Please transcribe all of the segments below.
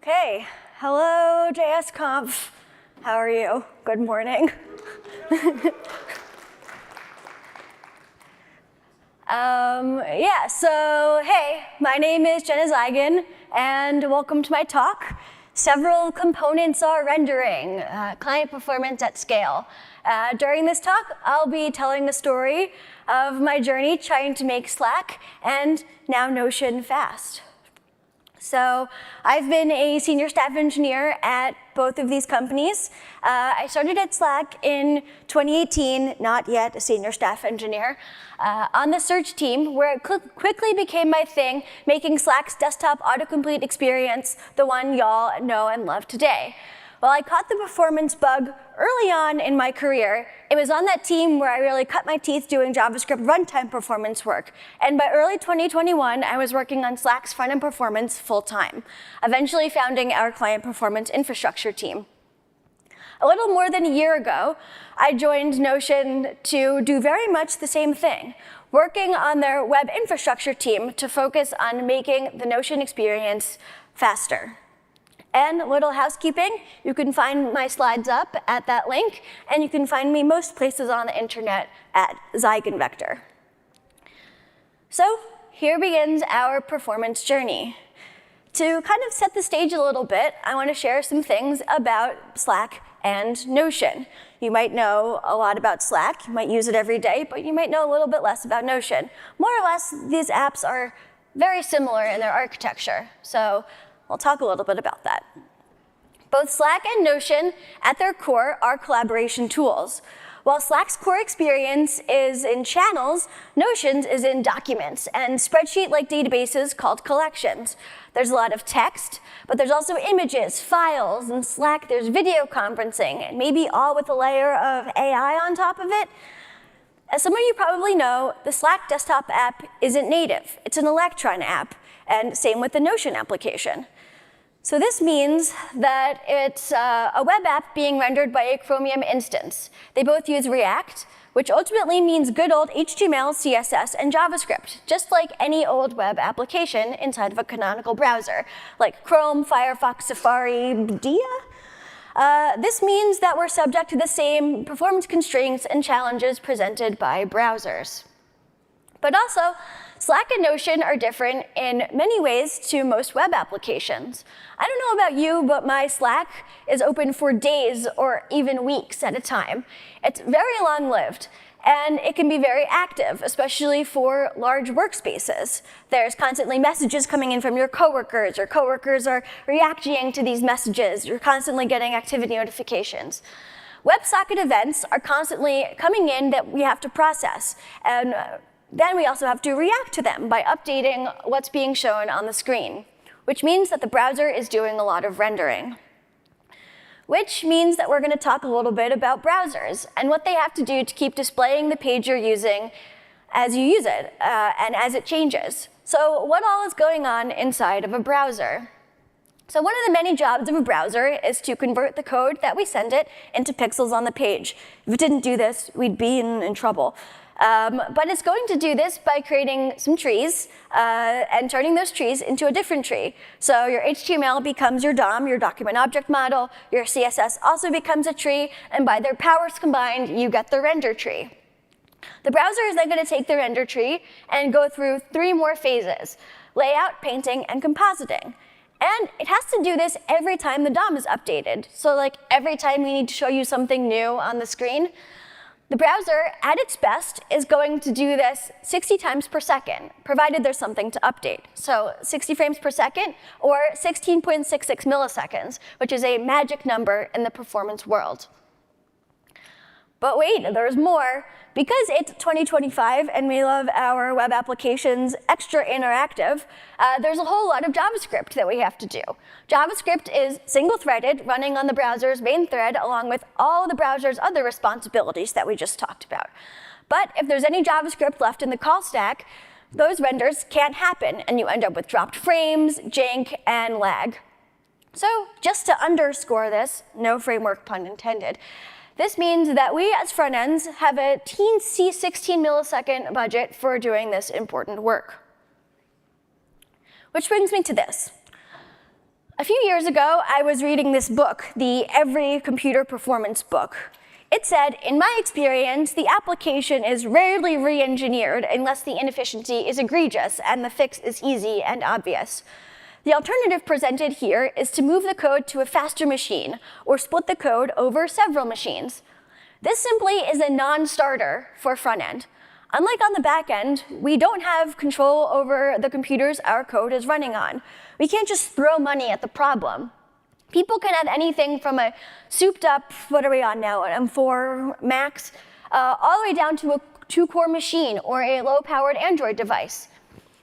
Okay, hello JSConf. How are you? Good morning. Hey, my name is Jenna Zeigen, and welcome to my talk. Several components are rendering, client performance at scale. During this talk, I'll be telling the story of my journey trying to make Slack and now Notion fast. So I've been a senior staff engineer at both of these companies. I started at Slack in 2018, not yet a senior staff engineer, on the search team where it quickly became my thing, making Slack's desktop autocomplete experience the one y'all know and love today. While I caught the performance bug early on in my career, it was on that team where I really cut my teeth doing JavaScript runtime performance work. And by early 2021, I was working on Slack's front-end performance full-time, eventually founding our client performance infrastructure team. A little more than a year ago, I joined Notion to do very much the same thing, working on their web infrastructure team to focus on making the Notion experience faster. And a little housekeeping, you can find my slides up at that link, and you can find me most places on the internet at Zeigenvector. So here begins our performance journey. To kind of set the stage a little bit, I want to share some things about Slack and Notion. You might know a lot about Slack, you might use it every day, but you might know a little bit less about Notion. More or less, these apps are very similar in their architecture, so I'll talk a little bit about that. Both Slack and Notion, at their core, are collaboration tools. While Slack's core experience is in channels, Notion's is in documents and spreadsheet-like databases called collections. There's a lot of text, but there's also images, files. In Slack, there's video conferencing, and maybe all with a layer of AI on top of it. As some of you probably know, the Slack desktop app isn't native. It's an Electron app, and same with the Notion application. So this means that it's a web app being rendered by a Chromium instance. They both use React, which ultimately means good old HTML, CSS, and JavaScript, just like any old web application inside of a canonical browser, like Chrome, Firefox, Safari, Dia. This means that we're subject to the same performance constraints and challenges presented by browsers. But also, Slack and Notion are different in many ways to most web applications. I don't know about you, but my Slack is open for days or even weeks at a time. It's very long-lived, and it can be very active, especially for large workspaces. There's constantly messages coming in from your coworkers are reacting to these messages, you're constantly getting activity notifications. WebSocket events are constantly coming in that we have to process, and then we also have to react to them by updating what's being shown on the screen, which means that the browser is doing a lot of rendering. Which means that we're going to talk a little bit about browsers and what they have to do to keep displaying the page you're using as you use it and as it changes. So what all is going on inside of a browser? So one of the many jobs of a browser is to convert the code that we send it into pixels on the page. If it didn't do this, we'd be in trouble. But it's going to do this by creating some trees and turning those trees into a different tree. So your HTML becomes your DOM, your document object model. Your CSS also becomes a tree. And by their powers combined, you get the render tree. The browser is then going to take the render tree and go through 3 more phases: layout, painting, and compositing. And it has to do this every time the DOM is updated. So like every time we need to show you something new on the screen, the browser, at its best, is going to do this 60 times per second, provided there's something to update. So 60 frames per second, or 16.66 milliseconds, which is a magic number in the performance world. But wait, there's more. Because it's 2025 and we love our web applications extra interactive, there's a whole lot of JavaScript that we have to do. JavaScript is single-threaded, running on the browser's main thread, along with all the browser's other responsibilities that we just talked about. But if there's any JavaScript left in the call stack, those renders can't happen, and you end up with dropped frames, jank, and lag. So just to underscore this, no framework pun intended, this means that we as front ends have a teensy 16 millisecond budget for doing this important work. Which brings me to this. A few years ago, I was reading this book, the Every Computer Performance book. It said, in my experience, the application is rarely re-engineered unless the inefficiency is egregious and the fix is easy and obvious. The alternative presented here is to move the code to a faster machine or split the code over several machines. This simply is a non-starter for front end. Unlike on the back end, we don't have control over the computers our code is running on. We can't just throw money at the problem. People can have anything from a souped up, what are we on now, an M4 Max, all the way down to a 2-core machine or a low-powered Android device.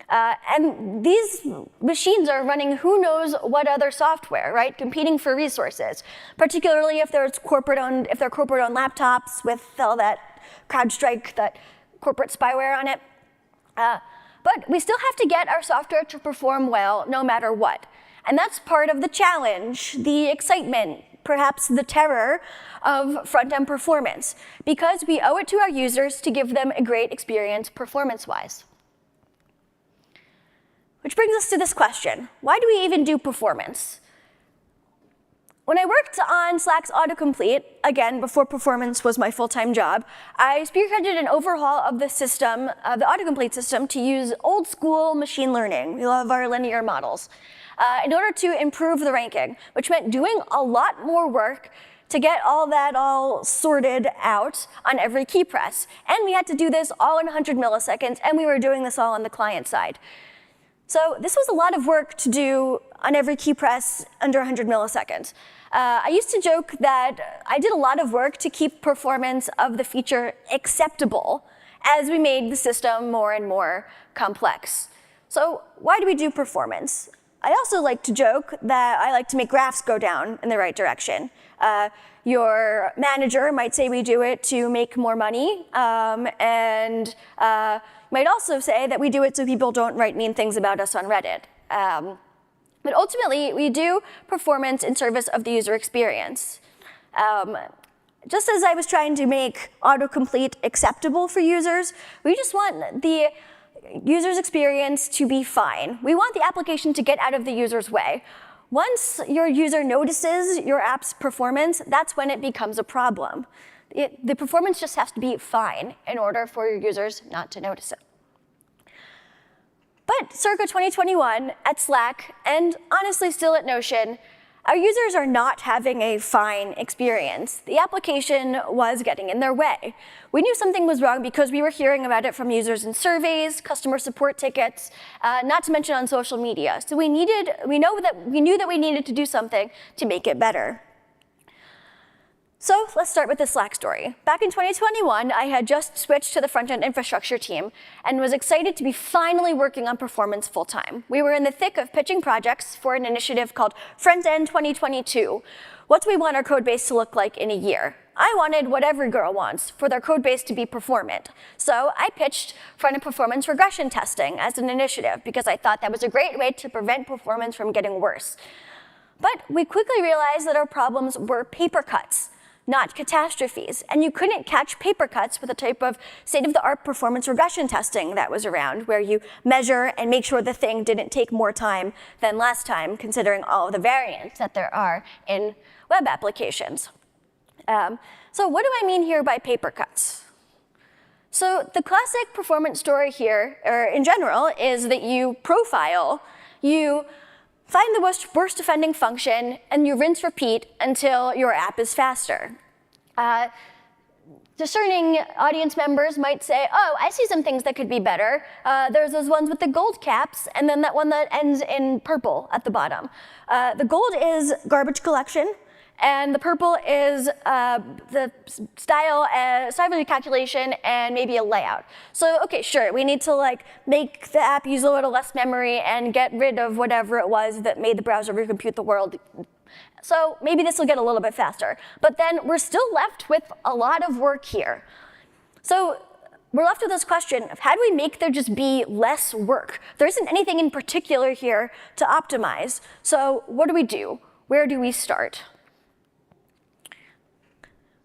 And these machines are running who knows what other software, right? Competing for resources, particularly if they're corporate-owned laptops with all that CrowdStrike, that corporate spyware on it. But we still have to get our software to perform well no matter what. And that's part of the challenge, the excitement, perhaps the terror of front-end performance, because we owe it to our users to give them a great experience performance-wise. Which brings us to this question: why do we even do performance? When I worked on Slack's autocomplete, again, before performance was my full-time job, I spearheaded an overhaul of the system, of the autocomplete system, to use old-school machine learning. We love our linear models. In order to improve the ranking, which meant doing a lot more work to get all that sorted out on every key press. And we had to do this all in 100 milliseconds, and we were doing this all on the client side. So this was a lot of work to do on every key press under 100 milliseconds. I used to joke that I did a lot of work to keep performance of the feature acceptable as we made the system more and more complex. So why do we do performance? I also like to joke that I like to make graphs go down in the right direction. Your manager might say we do it to make more money, and might also say that we do it so people don't write mean things about us on Reddit. But ultimately, we do performance in service of the user experience. Just as I was trying to make autocomplete acceptable for users, we just want the user's experience to be fine. We want the application to get out of the user's way. Once your user notices your app's performance, that's when it becomes a problem. The performance just has to be fine in order for your users not to notice it. But circa 2021 at Slack, and honestly still at Notion, our users are not having a fine experience. The application was getting in their way. We knew something was wrong because we were hearing about it from users in surveys, customer support tickets, not to mention on social media. So we knew that we needed to do something to make it better. So let's start with the Slack story. Back in 2021, I had just switched to the front-end infrastructure team and was excited to be finally working on performance full-time. We were in the thick of pitching projects for an initiative called Frontend 2022. What do we want our code base to look like in a year? I wanted what every girl wants, for their code base to be performant. So I pitched front-end performance regression testing as an initiative because I thought that was a great way to prevent performance from getting worse. But we quickly realized that our problems were paper cuts, not catastrophes. And you couldn't catch paper cuts with the type of state-of-the-art performance regression testing that was around, where you measure and make sure the thing didn't take more time than last time, considering all of the variants that there are in web applications. So what do I mean here by paper cuts? So the classic performance story here, or in general, is that you profile, you find the worst offending function, and you rinse repeat until your app is faster. Discerning audience members might say, oh, I see some things that could be better. There's those ones with the gold caps, and then that one that ends in purple at the bottom. The gold is garbage collection, and the purple is the style calculation and maybe a layout. So, okay, sure, we need to make the app use a little less memory and get rid of whatever it was that made the browser recompute the world. So maybe this will get a little bit faster. But then we're still left with a lot of work here. So we're left with this question of how do we make there just be less work? There isn't anything in particular here to optimize. So what do? Where do we start?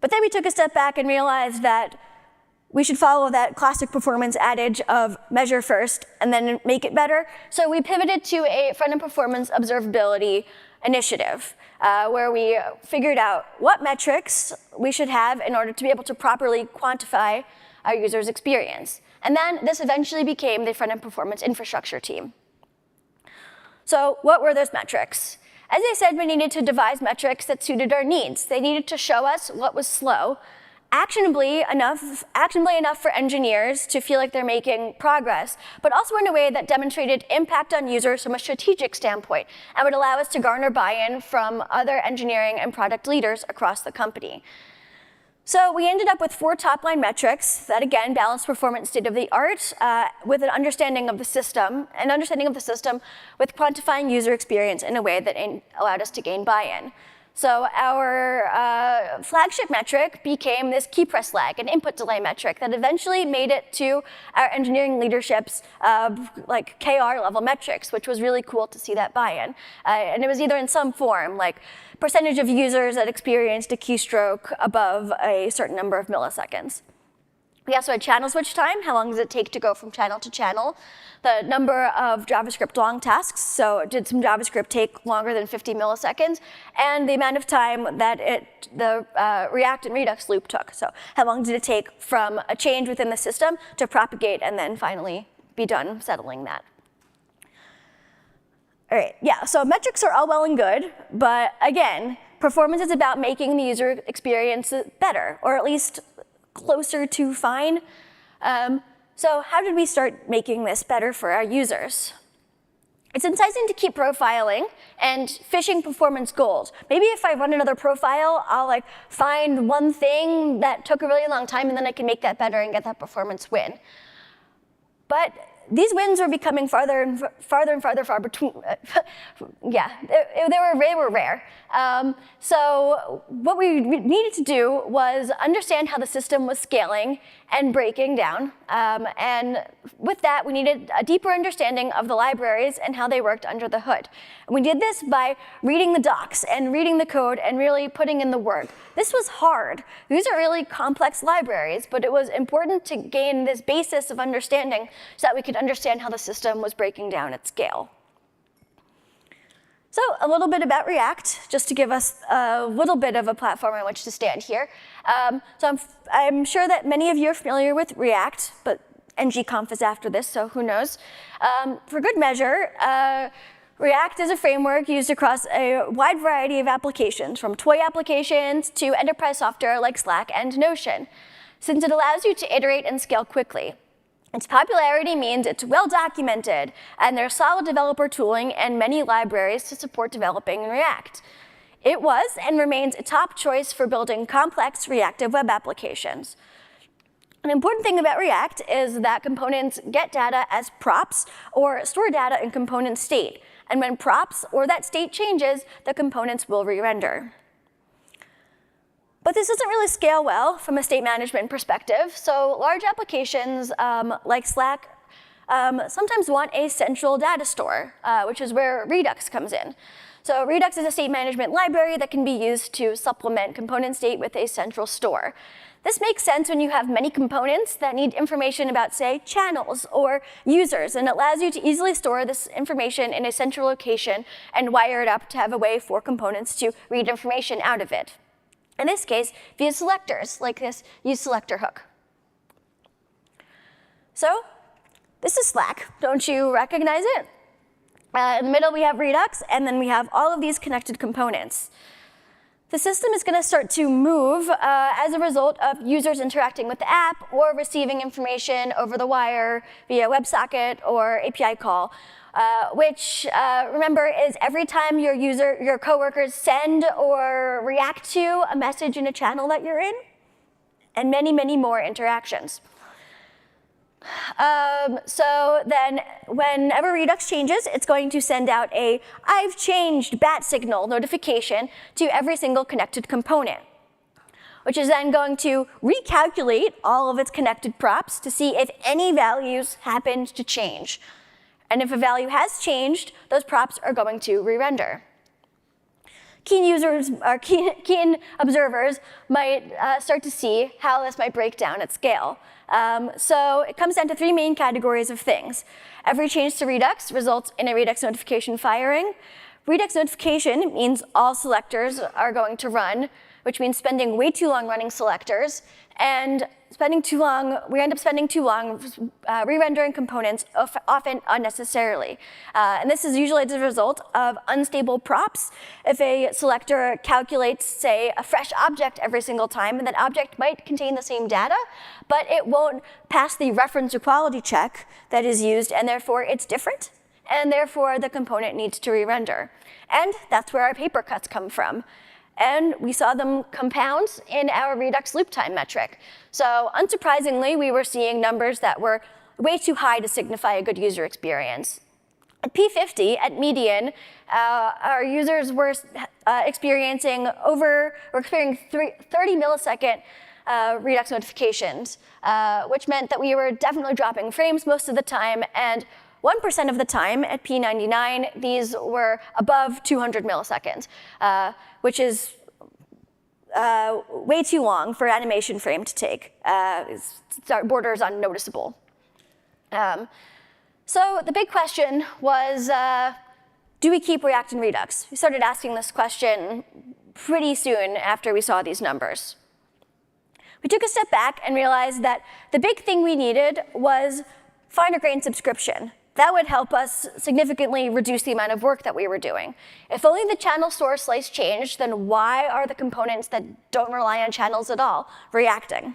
But then we took a step back and realized that we should follow that classic performance adage of measure first and then make it better. So we pivoted to a front-end performance observability initiative, where we figured out what metrics we should have in order to be able to properly quantify our users' experience. And then this eventually became the front-end performance infrastructure team. So what were those metrics? As I said, we needed to devise metrics that suited our needs. They needed to show us what was slow, actionably enough for engineers to feel like they're making progress, but also in a way that demonstrated impact on users from a strategic standpoint and would allow us to garner buy-in from other engineering and product leaders across the company. So we ended up with 4 top-line metrics that, again, balance performance state-of-the-art with an understanding of the system, with quantifying user experience in a way that allowed us to gain buy-in. So our flagship metric became this key press lag, an input delay metric that eventually made it to our engineering leadership's like KR level metrics, which was really cool to see that buy-in. And it was either in some form, like percentage of users that experienced a keystroke above a certain number of milliseconds. We also had channel switch time. How long does it take to go from channel to channel? The number of JavaScript long tasks. So did some JavaScript take longer than 50 milliseconds? And the amount of time that the React and Redux loop took. So how long did it take from a change within the system to propagate and then finally be done settling that? All right, yeah, so metrics are all well and good, but again, performance is about making the user experience better, or at least closer to fine. So how did we start making this better for our users? It's enticing to keep profiling and fishing performance goals. Maybe if I run another profile, I'll like find one thing that took a really long time and then I can make that better and get that performance win. But these wins were becoming farther and farther between. Yeah, they were rare. So what we needed to do was understand how the system was scaling and breaking down. And with that, we needed a deeper understanding of the libraries and how they worked under the hood. And we did this by reading the docs and reading the code and really putting in the work. This was hard. These are really complex libraries, but it was important to gain this basis of understanding so that we could understand how the system was breaking down at scale. So a little bit about React, just to give us a little bit of a platform on which to stand here. So I'm sure that many of you are familiar with React, but ngconf is after this, so who knows. For good measure, React is a framework used across a wide variety of applications, from toy applications to enterprise software like Slack and Notion, since it allows you to iterate and scale quickly. Its popularity means it's well documented, and there's solid developer tooling and many libraries to support developing in React. It was and remains a top choice for building complex reactive web applications. An important thing about React is that components get data as props or store data in component state. And when props or that state changes, the components will re-render. But this doesn't really scale well from a state management perspective. So large applications like Slack sometimes want a central data store, which is where Redux comes in. So Redux is a state management library that can be used to supplement component state with a central store. This makes sense when you have many components that need information about, say, channels or users, and it allows you to easily store this information in a central location and wire it up to have a way for components to read information out of it. In this case, via selectors, like this useSelector hook. So this is Slack. Don't you recognize it? In the middle, we have Redux, and then we have all of these connected components. The system is going to start to move as a result of users interacting with the app or receiving information over the wire via WebSocket or API call, which, remember, is every time your coworkers send or react to a message in a channel that you're in, and many, many more interactions. So then whenever Redux changes, it's going to send out a "I've changed" bat signal notification to every single connected component, which is then going to recalculate all of its connected props to see if any values happened to change. And if a value has changed, those props are going to re-render. Keen users or keen observers might start to see how this might break down at scale. So it comes down to 3 main categories of things. Every change to Redux results in a Redux notification firing. Redux notification means all selectors are going to run, which means spending way too long running selectors, and we end up spending too long re-rendering components, often unnecessarily. And this is usually the result of unstable props. If a selector calculates, say, a fresh object every single time, and that object might contain the same data, but it won't pass the reference equality check that is used, and therefore it's different, and therefore the component needs to re-render. And that's where our paper cuts come from. And we saw them compound in our Redux loop time metric. So unsurprisingly, we were seeing numbers that were way too high to signify a good user experience. At P50, at median, our users were experiencing 30 millisecond Redux notifications, which meant that we were definitely dropping frames most of the time, and 1% of the time at P99, these were above 200 milliseconds, which is way too long for an animation frame to take. It borders on noticeable. So the big question was, do we keep React in Redux? We started asking this question pretty soon after we saw these numbers. We took a step back and realized that the big thing we needed was finer grained subscription. That would help us significantly reduce the amount of work that we were doing. If only the channel source slice changed, then why are the components that don't rely on channels at all reacting?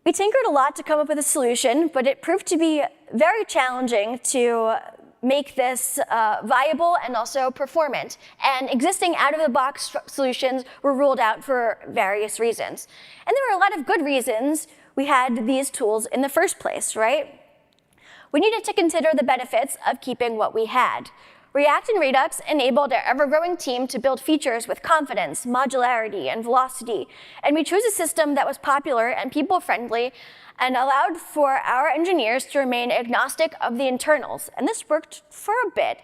We tinkered a lot to come up with a solution, but it proved to be very challenging to make this viable and also performant. And existing out-of-the-box solutions were ruled out for various reasons. And there were a lot of good reasons we had these tools in the first place, right? We needed to consider the benefits of keeping what we had. React and Redux enabled our ever-growing team to build features with confidence, modularity, and velocity. And we chose a system that was popular and people-friendly and allowed for our engineers to remain agnostic of the internals. And this worked for a bit,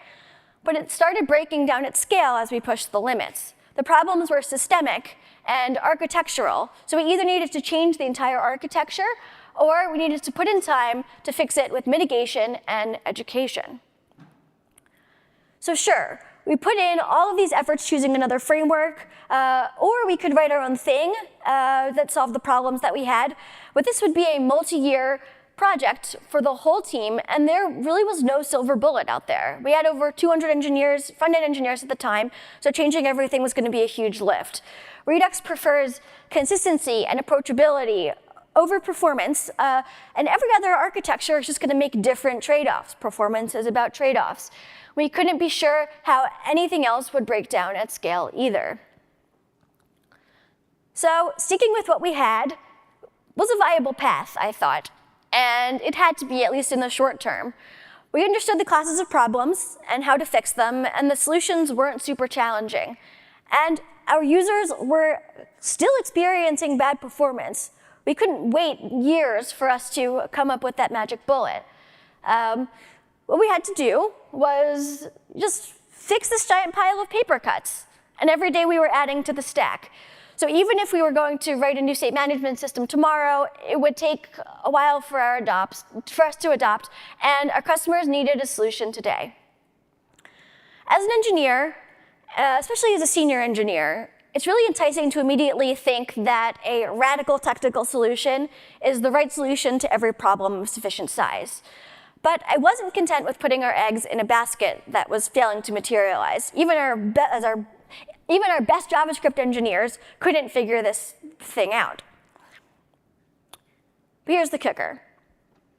but it started breaking down at scale as we pushed the limits. The problems were systemic and architectural, so we either needed to change the entire architecture or we needed to put in time to fix it with mitigation and education. So sure, we put in all of these efforts choosing another framework, or we could write our own thing that solved the problems that we had, but this would be a multi-year project for the whole team, and there really was no silver bullet out there. We had over 200 engineers, front-end engineers at the time, so changing everything was going to be a huge lift. Redux prefers consistency and approachability over performance, and every other architecture is just going to make different trade-offs. Performance is about trade-offs. We couldn't be sure how anything else would break down at scale either. So sticking with what we had was a viable path, I thought, and it had to be, at least in the short term. We understood the classes of problems and how to fix them, and the solutions weren't super challenging. And our users were still experiencing bad performance. We couldn't wait years for us to come up with that magic bullet. What we had to do was just fix this giant pile of paper cuts. And every day we were adding to the stack. So even if we were going to write a new state management system tomorrow, it would take a while for us to adopt, and our customers needed a solution today. As an engineer, especially as a senior engineer, it's really enticing to immediately think that a radical technical solution is the right solution to every problem of sufficient size. But I wasn't content with putting our eggs in a basket that was failing to materialize. Even our best JavaScript engineers couldn't figure this thing out. But here's the kicker.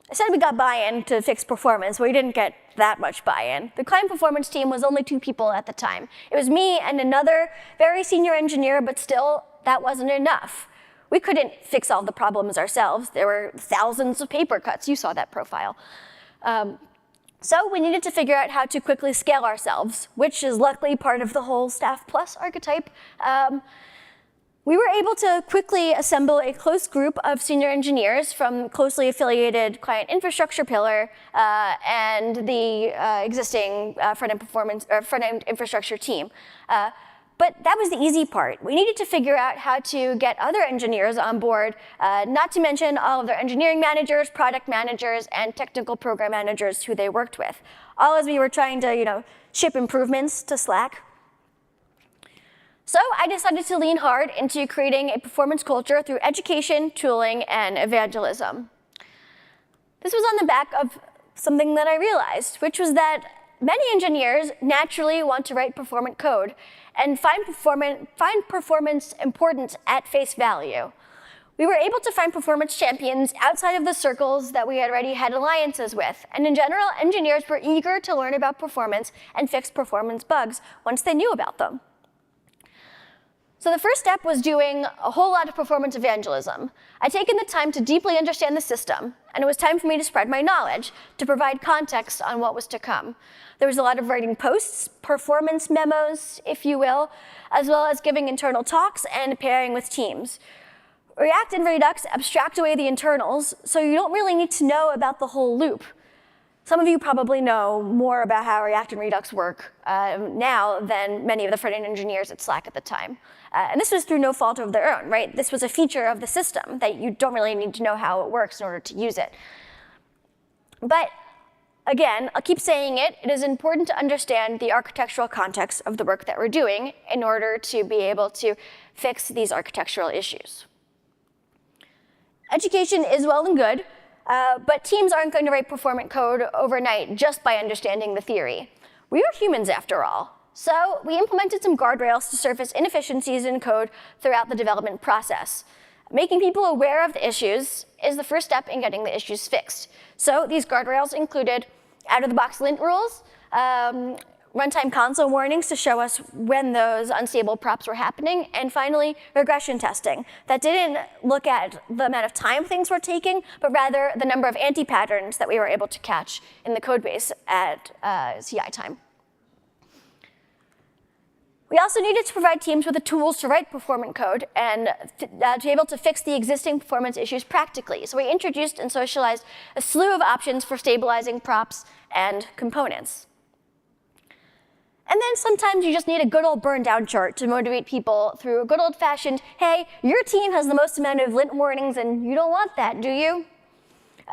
I said we got buy-in to fix performance, but we didn't get that much buy-in. The client performance team was only 2 people at the time. It was me and another very senior engineer, but still, that wasn't enough. We couldn't fix all the problems ourselves. There were thousands of paper cuts. You saw that profile. So we needed to figure out how to quickly scale ourselves, which is luckily part of the whole Staff Plus archetype. We were able to quickly assemble a close group of senior engineers from closely affiliated client infrastructure pillar and the existing front-end infrastructure team. But that was the easy part. We needed to figure out how to get other engineers on board, not to mention all of their engineering managers, product managers, and technical program managers who they worked with. All as we were trying to, ship improvements to Slack. So I decided to lean hard into creating a performance culture through education, tooling, and evangelism. This was on the back of something that I realized, which was that many engineers naturally want to write performant code and find performance important at face value. We were able to find performance champions outside of the circles that we had already had alliances with, and in general, engineers were eager to learn about performance and fix performance bugs once they knew about them. So the first step was doing a whole lot of performance evangelism. I'd taken the time to deeply understand the system, and it was time for me to spread my knowledge, to provide context on what was to come. There was a lot of writing posts, performance memos, if you will, as well as giving internal talks and pairing with teams. React and Redux abstract away the internals, so you don't really need to know about the whole loop. Some of you probably know more about how React and Redux work now than many of the front-end engineers at Slack at the time. And this was through no fault of their own, right? This was a feature of the system that you don't really need to know how it works in order to use it. But again, I'll keep saying it, it is important to understand the architectural context of the work that we're doing in order to be able to fix these architectural issues. Education is well and good, but teams aren't going to write performant code overnight just by understanding the theory. We are humans after all. So we implemented some guardrails to surface inefficiencies in code throughout the development process. Making people aware of the issues is the first step in getting the issues fixed. So these guardrails included out-of-the-box lint rules, runtime console warnings to show us when those unstable props were happening, and finally, regression testing that didn't look at the amount of time things were taking, but rather the number of anti-patterns that we were able to catch in the code base at CI time. We also needed to provide teams with the tools to write performant code and to be able to fix the existing performance issues practically. So we introduced and socialized a slew of options for stabilizing props and components. And then sometimes you just need a good old burn down chart to motivate people through a good old fashioned, hey, your team has the most amount of lint warnings and you don't want that, do you?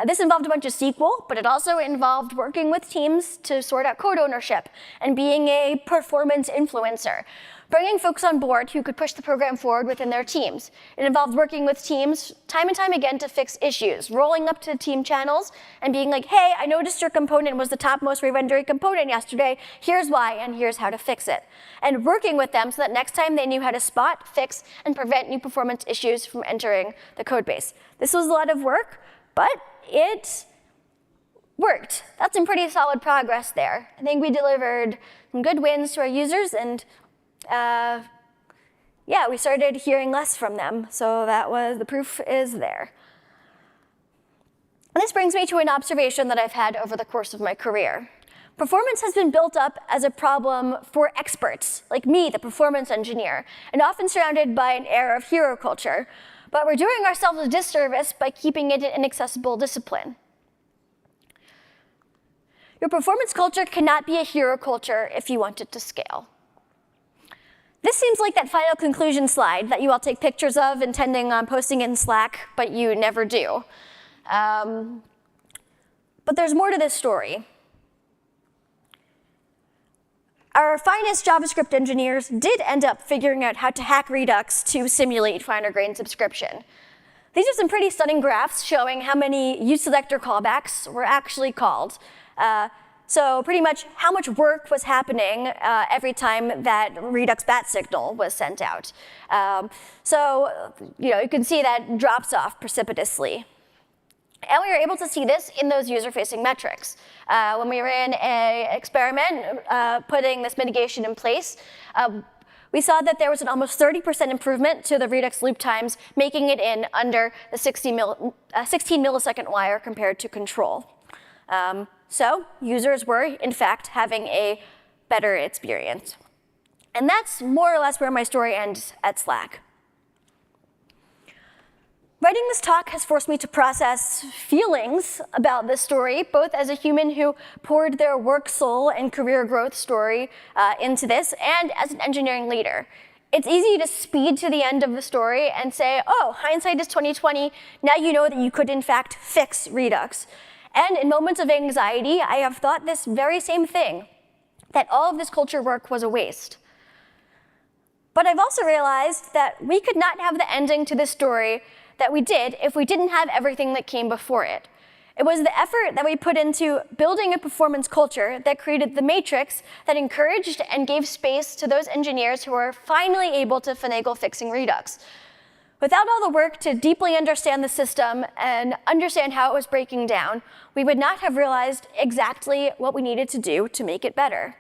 This involved a bunch of SQL, but it also involved working with teams to sort out code ownership and being a performance influencer, bringing folks on board who could push the program forward within their teams. It involved working with teams time and time again to fix issues, rolling up to team channels and being like, hey, I noticed your component was the top most re-rendered component yesterday. Here's why, and here's how to fix it. And working with them so that next time they knew how to spot, fix, and prevent new performance issues from entering the code base. This was a lot of work, but it worked. That's some pretty solid progress there. I think we delivered some good wins to our users, and yeah, we started hearing less from them. So the proof is there. And this brings me to an observation that I've had over the course of my career. Performance has been built up as a problem for experts, like me, the performance engineer, and often surrounded by an air of hero culture. But we're doing ourselves a disservice by keeping it an inaccessible discipline. Your performance culture cannot be a hero culture if you want it to scale. This seems like that final conclusion slide that you all take pictures of intending on posting in Slack, but you never do. But there's more to this story. Our finest JavaScript engineers did end up figuring out how to hack Redux to simulate finer grained subscription. These are some pretty stunning graphs showing how many useSelector callbacks were actually called. So pretty much how much work was happening every time that Redux bat signal was sent out. So you can see that drops off precipitously. And we were able to see this in those user-facing metrics. When we ran an experiment putting this mitigation in place, we saw that there was an almost 30% improvement to the Redux loop times, making it in under the 16 millisecond wire compared to control. So users were, in fact, having a better experience. And that's more or less where my story ends at Slack. Writing this talk has forced me to process feelings about this story, both as a human who poured their work soul and career growth story into this, and as an engineering leader. It's easy to speed to the end of the story and say, oh, hindsight is 20/20. Now you know that you could, in fact, fix Redux. And in moments of anxiety, I have thought this very same thing. that all of this culture work was a waste. But I've also realized that we could not have the ending to this story that we did if we didn't have everything that came before it. It was the effort that we put into building a performance culture that created the matrix that encouraged and gave space to those engineers who were finally able to finagle fixing Redux. Without all the work to deeply understand the system and understand how it was breaking down, we would not have realized exactly what we needed to do to make it better.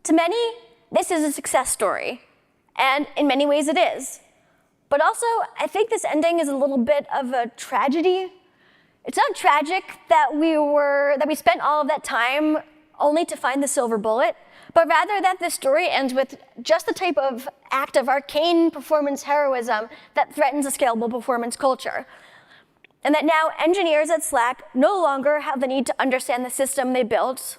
To many, this is a success story, and in many ways it is. But also, I think this ending is a little bit of a tragedy. It's not tragic that we spent all of that time only to find the silver bullet, but rather that this story ends with just the type of act of arcane performance heroism that threatens a scalable performance culture. And that now engineers at Slack no longer have the need to understand the system they build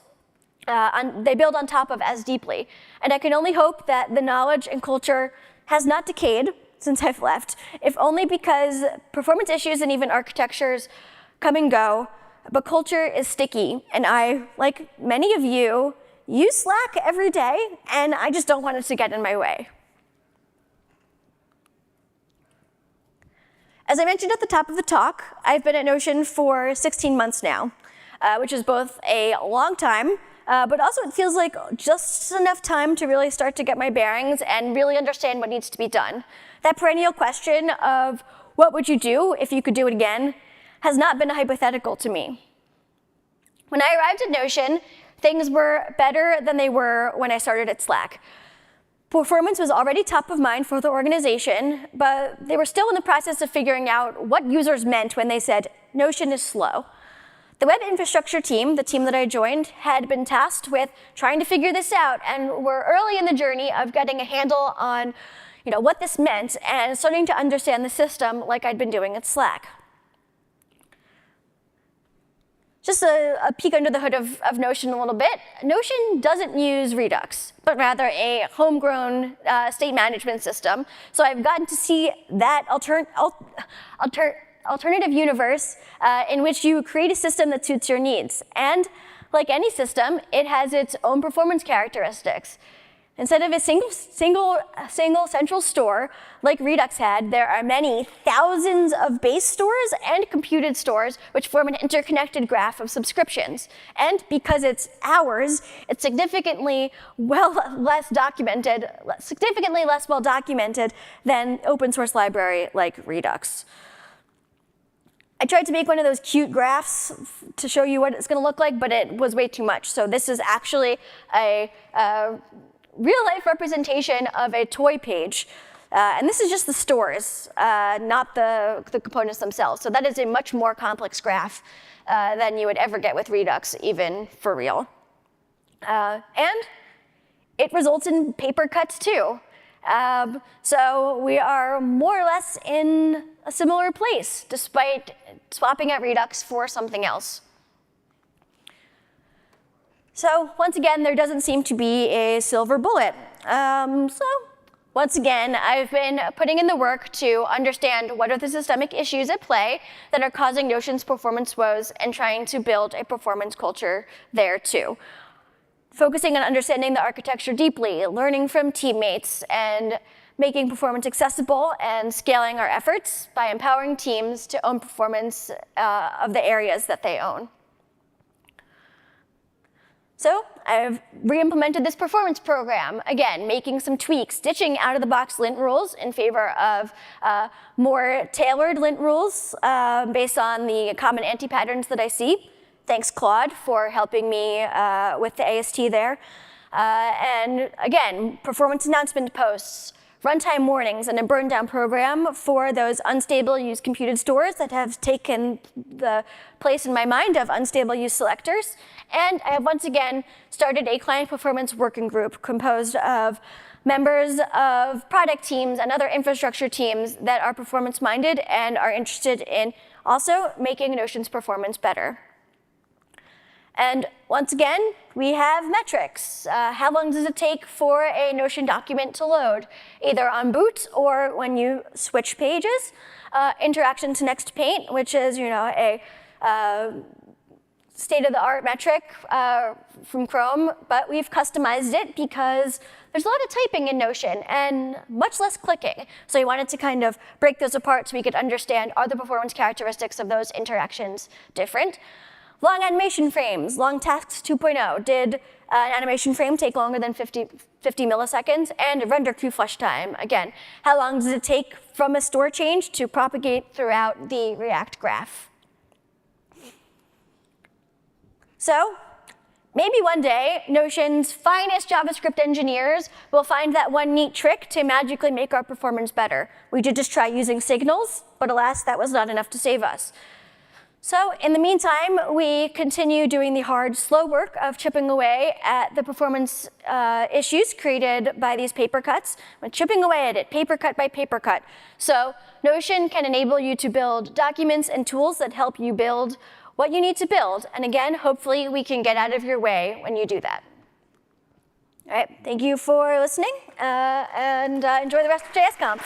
on top of as deeply. And I can only hope that the knowledge and culture has not decayed since I've left, if only because performance issues and even architectures come and go, but culture is sticky. And I, like many of you, use Slack every day, and I just don't want it to get in my way. As I mentioned at the top of the talk, I've been at Notion for 16 months now, which is both a long time, but also it feels like just enough time to really start to get my bearings and really understand what needs to be done. That perennial question of what would you do if you could do it again has not been a hypothetical to me. When I arrived at Notion, things were better than they were when I started at Slack. Performance was already top of mind for the organization, but they were still in the process of figuring out what users meant when they said, Notion is slow. The web infrastructure team, the team that I joined, had been tasked with trying to figure this out and were early in the journey of getting a handle on what this meant and starting to understand the system like I'd been doing at Slack. Just a peek under the hood of Notion a little bit. Notion doesn't use Redux, but rather a homegrown state management system. So I've gotten to see that alternative universe in which you create a system that suits your needs. And like any system, it has its own performance characteristics. Instead of a single central store like Redux had, there are many thousands of base stores and computed stores which form an interconnected graph of subscriptions. And because it's ours, it's significantly less well documented than open source library like Redux. I tried to make one of those cute graphs to show you what it's going to look like, but it was way too much. So this is actually a real-life representation of a toy page. And this is just the stores, not the components themselves. So that is a much more complex graph than you would ever get with Redux, even for real. And it results in paper cuts, too. So we are more or less in a similar place, despite swapping out Redux for something else. So once again, there doesn't seem to be a silver bullet. So once again, I've been putting in the work to understand what are the systemic issues at play that are causing Notion's performance woes and trying to build a performance culture there too. Focusing on understanding the architecture deeply, learning from teammates, and making performance accessible and scaling our efforts by empowering teams to own performance of the areas that they own. So I've re-implemented this performance program, again, making some tweaks, ditching out-of-the-box lint rules in favor of more tailored lint rules based on the common anti-patterns that I see. Thanks, Claude, for helping me with the AST there. And again, performance announcement posts, runtime warnings, and a burn down program for those unstable use computed stores that have taken the place in my mind of unstable use selectors. And I have once again started a client performance working group composed of members of product teams and other infrastructure teams that are performance minded and are interested in also making Notion's performance better. And once again, we have metrics. How long does it take for a Notion document to load, either on boot or when you switch pages? Interaction to next paint, which is a state-of-the-art metric from Chrome, but we've customized it because there's a lot of typing in Notion and much less clicking. So we wanted to kind of break those apart so we could understand, are the performance characteristics of those interactions different? Long animation frames. Long tasks 2.0. Did an animation frame take longer than 50 milliseconds? And render queue flush time. Again, how long does it take from a store change to propagate throughout the React graph? So maybe one day, Notion's finest JavaScript engineers will find that one neat trick to magically make our performance better. We did just try using signals, but alas, that was not enough to save us. So in the meantime, we continue doing the hard, slow work of chipping away at the performance issues created by these paper cuts. We're chipping away at it, paper cut by paper cut. So Notion can enable you to build documents and tools that help you build what you need to build. And again, hopefully we can get out of your way when you do that. All right, thank you for listening, and enjoy the rest of JSConf.